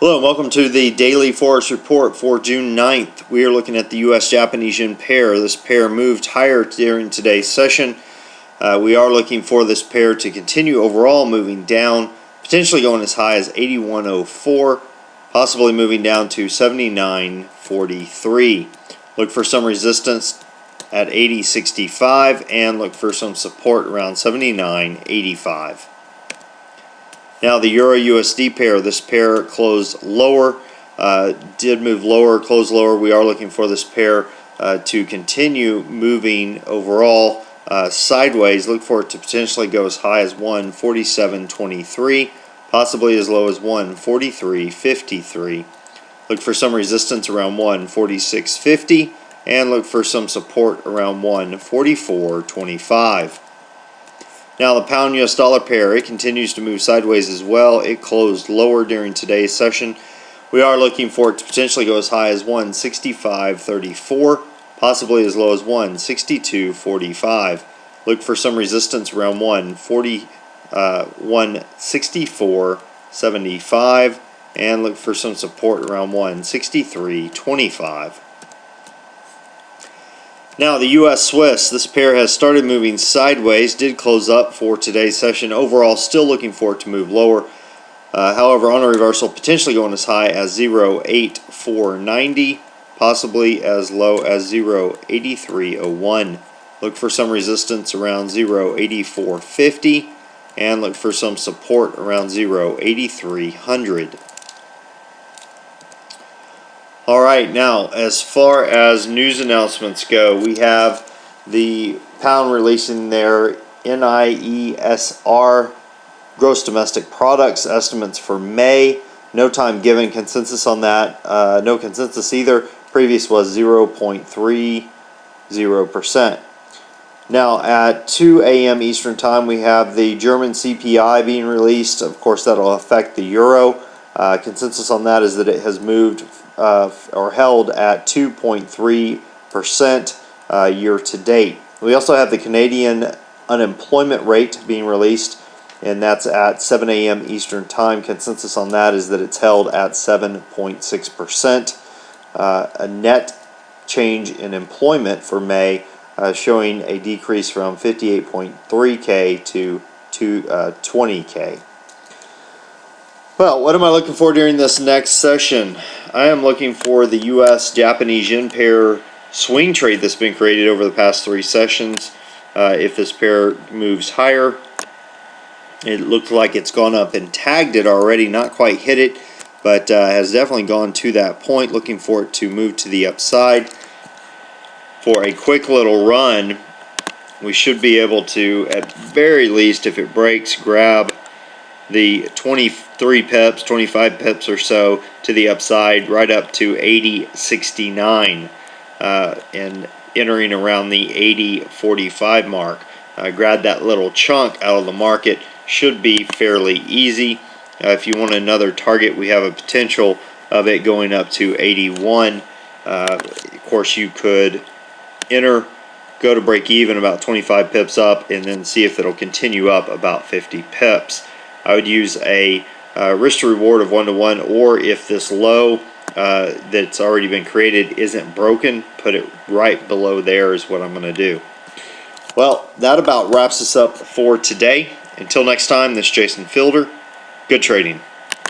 Hello and welcome to the daily forex report for June 9th. We are looking at the US Japanese yen pair. This pair moved higher during today's session. We are looking for this pair to continue overall moving down, potentially going as high as 81.04, possibly moving down to 79.43. Look for some resistance at 80.65 and look for some support around 79.85. Now the Euro USD pair, this pair closed lower, did move lower, closed lower. We are looking for this pair to continue moving overall sideways. Look for it to potentially go as high as 147.23, possibly as low as 143.53. Look for some resistance around 146.50 and look for some support around 144.25. Now the pound US dollar pair, it continues to move sideways as well. It closed lower during today's session. We are looking for it to potentially go as high as 165.34, possibly as low as 162.45. Look for some resistance around 164.75 and look for some support around 163.25. Now the US Swiss, this pair has started moving sideways, did close up for today's session. Overall, still looking for it to move lower. However, on a reversal, potentially going as high as 0.8490, possibly as low as 0.8301. Look for some resistance around 0.8450 and look for some support around 0.8300. Alright, now as far as news announcements go, we have the pound releasing their NIESR gross domestic products estimates for May. No time given, consensus on that, no consensus either. Previous was 0.30%. Now at 2 a.m. Eastern time we have the German CPI being released. Of course that'll affect the euro. Consensus on that is that it has moved or held at 2.3% year to date. We also have the Canadian unemployment rate being released, and that's at 7 a.m. Eastern time. Consensus on that is that it's held at 7.6%. A net change in employment for May showing a decrease from 58.3K to 20K. Well, what am I looking for during this next session? I am looking for the US Japanese yen pair swing trade that's been created over the past 3 sessions. If this pair moves higher, it looks like it's gone up and tagged it already, not quite hit it, but has definitely gone to that point. Looking for it to move to the upside. For a quick little run, we should be able to, at very least, if it breaks, grab the 23 pips, 25 pips or so to the upside, right up to 80.69 and entering around the 80.45 mark. Grab that little chunk out of the market, should be fairly easy. If you want another target, we have a potential of it going up to 81. Of course, you could enter, go to break even about 25 pips up, and then see if it'll continue up about 50 pips. I would use a risk to reward of 1-to-1, or if this low that's already been created isn't broken, put it right below there is what I'm going to do. Well, that about wraps us up for today. Until next time, this is Jason Fielder. Good trading.